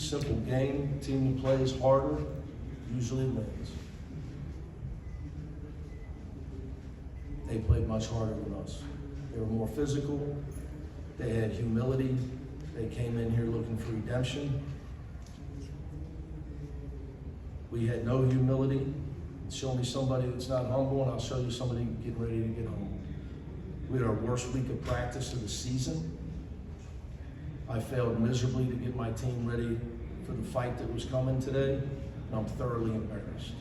simple game. Team that plays harder usually wins. They played much harder than us. They were more physical. They had humility. They came in here looking for redemption. We had no humility. Show me somebody that's not humble, and I'll show you somebody getting ready to get home. We had our worst week of practice of the season. I failed miserably to get my team ready for the fight that was coming today, and I'm thoroughly embarrassed.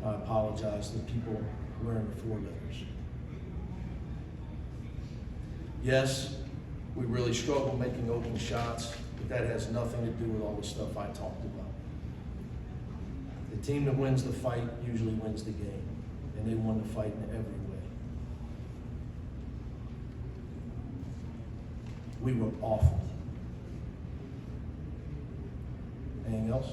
I apologize to the people wearing the 4 letters. Yes, we really struggle making open shots, but that has nothing to do with all the stuff I talked about. The team that wins the fight usually wins the game, and they won the fight in every way. We were awful. Anything else?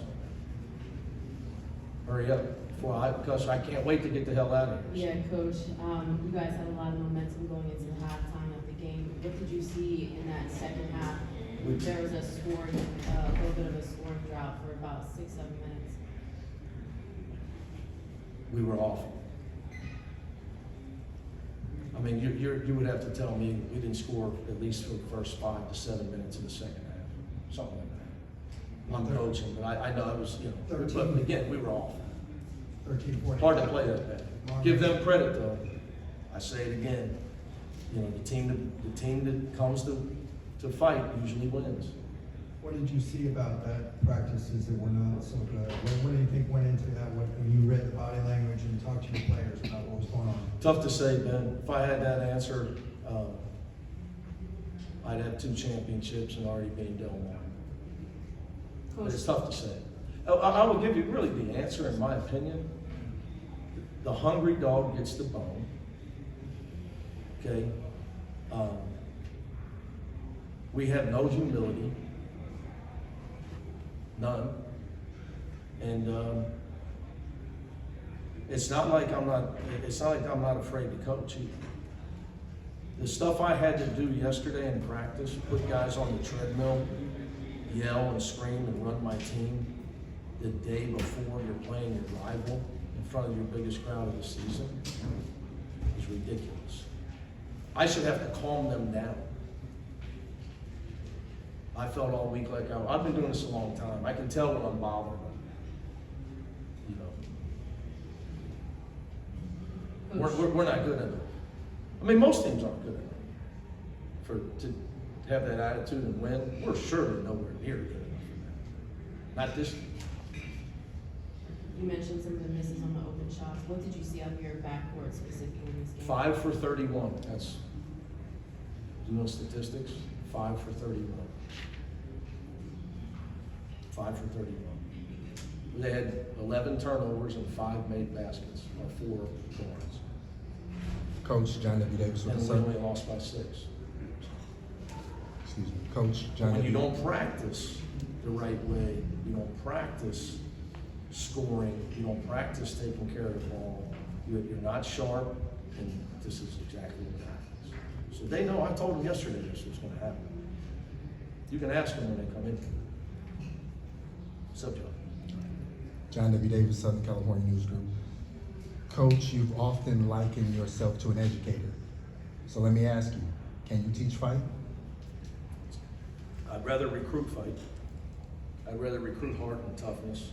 Hurry up, because I can't wait to get the hell out of here. Yeah, Coach, you guys had a lot of momentum going into the halftime of the game. What did you see in that second half? There was a little bit of a scoring drought for about 6-7 minutes. We were awful. I mean, you would have to tell me we didn't score at least for the first 5 to 7 minutes of the second half, something like that. I'm coaching, but I know it was, 13. But again, we were awful. 13-14. Hard to play that bad. Give them credit though. I say it again. The team that comes to fight usually wins. What did you see about that practices that were not so good? What do you think went into that when you read the body language and talked to your players about what was going on? Tough to say, Ben. If I had that answer, I'd have 2 championships and already been done one. But it's tough to say. I will give you really the answer, in my opinion. The hungry dog gets the bone. Okay? We have no humility. None. And it's not like I'm not afraid to coach either. The stuff I had to do yesterday in practice, put guys on the treadmill, yell and scream and run my team the day before you're playing your rival in front of your biggest crowd of the season is ridiculous. I should have to calm them down. I felt all week like I've been doing this a long time. I can tell when I'm bothering them. We're not good enough. I mean, most teams aren't good enough to have that attitude and win. We're surely nowhere near good enough for that. Not this team. You mentioned some of the misses on the open shots. What did you see out of your backcourt specifically in this game? 5 for 31. That's, you know statistics? 5 for 31. 5 for 31. They had 11 turnovers and 5 made baskets, or 4 points. Coach John W. Davis with the And we Sun. only lost by 6. Excuse me, Coach John. When you W. don't practice the right way, you don't practice scoring, you don't practice taking care of the ball, you're not sharp, and this is exactly what happens. So they know, I told them yesterday this was going to happen. You can ask them when they come in. So, John. John W. Davis, Southern California News Group. Coach, you've often likened yourself to an educator. So let me ask you, can you teach fight? I'd rather recruit fight. I'd rather recruit heart and toughness.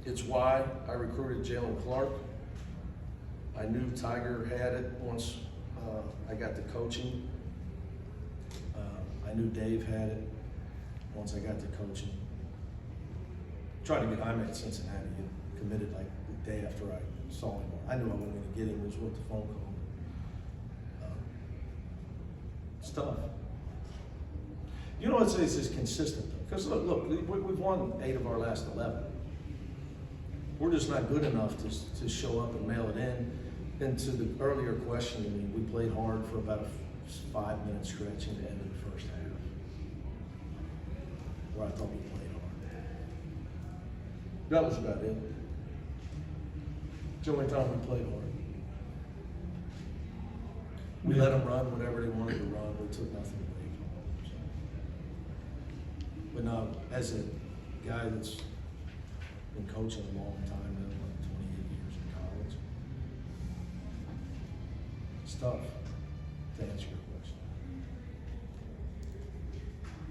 It's why I recruited Jalen Clark. I knew Tiger had it once I got to coaching. I knew Dave had it once I got to coaching. Tried to get Jaime at Cincinnati. He committed like the day after I saw him. I knew I wasn't going to get him. It was with the phone call. It's tough. You know, it's just consistent though. Because look, we've won 8 of our last 11. We're just not good enough to show up and mail it in. And to the earlier question, I mean, we played hard for about a 5-minute stretch in the end of the first half, where I thought we played hard. That was about it. It's the only time we played hard. We let them run whatever they wanted to run. We took nothing away from them. But as a guy that's been coaching a long time, now, like 28 years in college, it's tough to answer your question.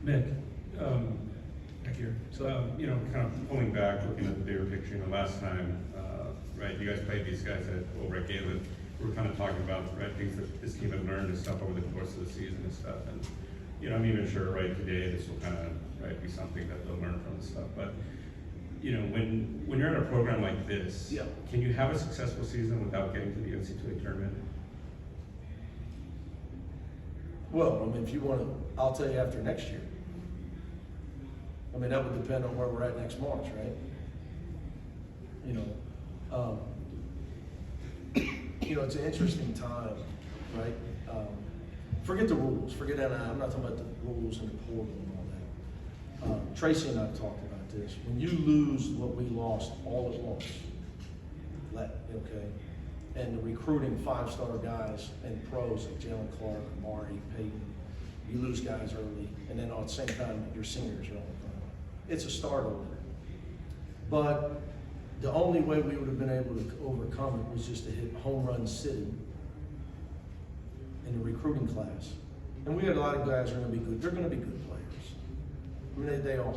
Mick, back here. So, you know, kind of pulling back, looking at the bigger picture, you know, last time, right, you guys played these guys over at Galen. We were kind of talking about, right, things that this team had learned and stuff over the course of the season and stuff. And, you know, I'm even sure, right, today this will kind of, right, be something that they'll learn from and stuff. But, you know, when you're in a program like this, Yeah. can you have a successful season without getting to the NCAA tournament? Well, I mean, if you want to, I'll tell you after next year. I mean, that would depend on where we're at next March, right? You know, it's an interesting time, right? Forget the rules, forget that. I'm not talking about the rules and the portal and all that. Tracy and I have talked about this. When you lose what we lost all at once, okay, and the recruiting five-star guys and pros like Jalen Clark, Amari, Peyton, you lose guys early, and then at the same time, your seniors are on the front. It's a start over. But the only way we would have been able to overcome it was just to hit home run city in the recruiting class. And we had a lot of guys who are going to be good. They're going to be good players. I mean, they are.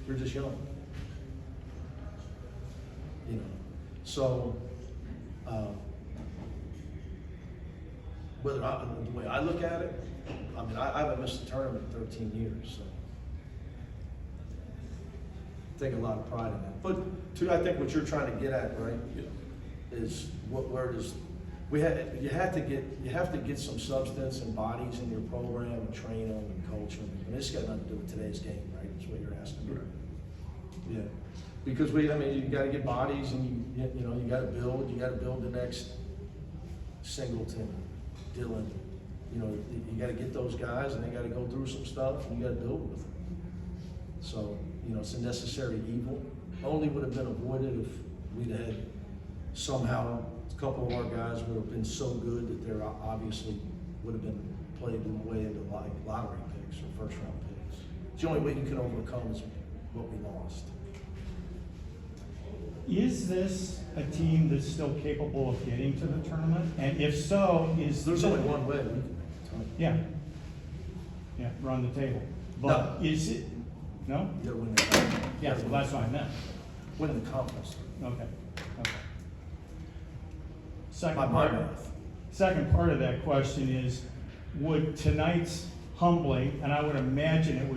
They're just young. You know, so the way I look at it, I mean, I haven't missed a tournament in 13 years, so I take a lot of pride in that. But I think what you're trying to get at, right, is where does you have to get some substance and bodies in your program and train them and coach them. And this got nothing to do with today's game, right? That's what you're asking me. Yeah, because you got to get bodies, and you know, you got to build the next Singleton, Dylan. You know, you got to get those guys, and they got to go through some stuff, and you got to build with them. So, you know, it's a necessary evil. Only would have been avoided if we'd had somehow a couple of our guys would have been so good that they're obviously would have been played away into like lottery picks or first round picks. It's the only way you can overcome is what we lost. Is this a team that's still capable of getting to the tournament? And if so, There's only one way. Yeah, we're on the table. But is it, no? You gotta win the conference. Yeah, well, that's what I meant. Win the conference. Okay. By my math. Second part of that question is, would tonight's humbling, and I would imagine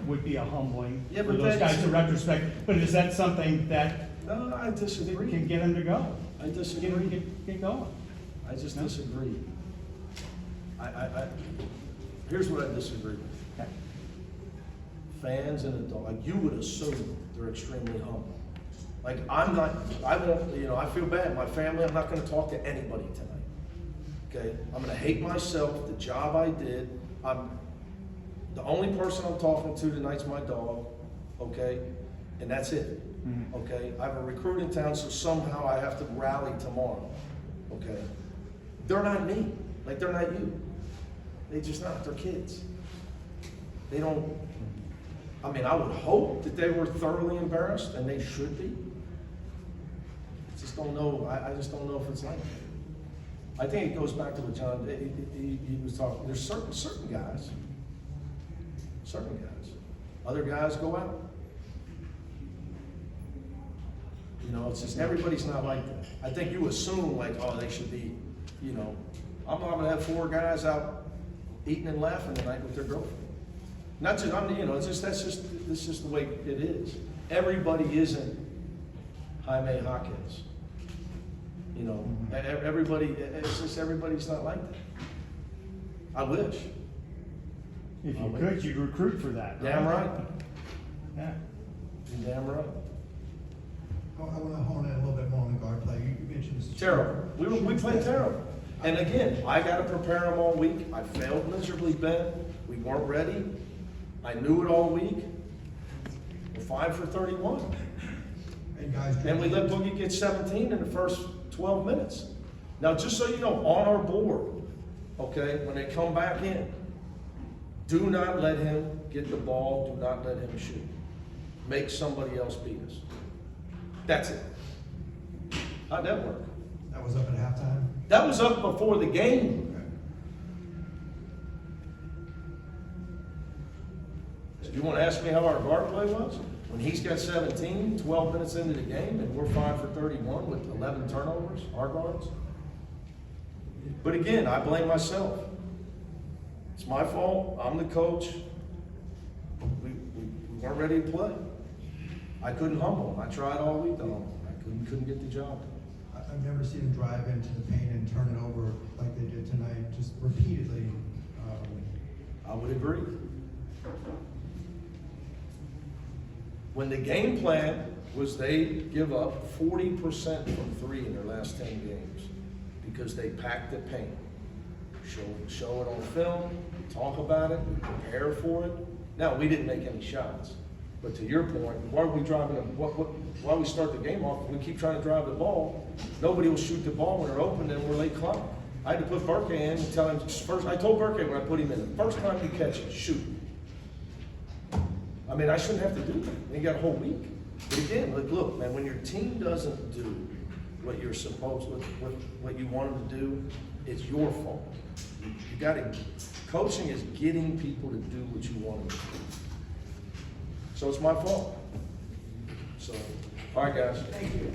would be a humbling Yeah, for but those that's- guys in retrospect, but is that something that No, I disagree. can get them to go? I disagree. Get going. I just No? disagree. Here's what I disagree with. Okay. Fans and adults, like you would assume they're extremely humble. Like I'm not, I won't, you know, I feel bad. My family, I'm not gonna talk to anybody tonight. Okay? I'm gonna hate myself, the job I did. The only person I'm talking to tonight's my dog, okay? And that's it. Mhm. Okay? I have a recruit in town, so somehow I have to rally tomorrow. Okay? They're not me. Like they're not you. They just not. They're kids. They don't. I mean, I would hope that they were thoroughly embarrassed, and they should be. I just don't know. I just don't know if it's like that. I think it goes back to what John he was talking. There's certain guys. Other guys go out. You know, it's just everybody's not like that. I think you assume like, oh, they should be. You know, I'm not gonna have 4 guys out eating and laughing tonight with their girlfriend. Not just, you know, that's just the way it is. Everybody isn't Jaime Hawkins. You know, everybody, it's just everybody's not like that. I wish. If you could, you'd recruit for that. Damn right. Yeah. You're damn right. I want to hone in a little bit more on the guard play. You mentioned this. Terrible. We played terrible. And again, I got to prepare them all week. I failed miserably, Ben. We weren't ready. I knew it all week. We're 5 for 31. And guys, And we let Boogie get 17 in the first 12 minutes. Now, just so you know, on our board, okay, when they come back in, do not let him get the ball. Do not let him shoot. make somebody else beat us. That's it. How'd that work? That was up at halftime? That was up before the game. So you want to ask me how our guard play was? When he's got 17, 12 minutes into the game, and we're 5 for 31 with 11 turnovers, our guards? But again, I blame myself. It's my fault. I'm the coach. We weren't ready to play. I couldn't humble him. I tried all week to humble him. I couldn't get the job done. I've never seen them drive into the paint and turn it over like they did tonight, just repeatedly. I would agree. When the game plan was they give up 40% from 3 in their last 10 games because they packed the paint. Show it on film, talk about it, prepare for it. Now, we didn't make any shots. But to your point, why are we driving why we start the game off? We keep trying to drive the ball. Nobody will shoot the ball when they're open, and we're late clock. I had to put Burke in and tell him first. I told Burke when I put him in, the first time you catch it, shoot. I mean, I shouldn't have to do that. You got a whole week. But again, look, man, when your team doesn't do what you're supposed, what you want them to do, it's your fault. You got to. Coaching is getting people to do what you want them to do. So it's my fault. So, all right, guys. Thank you.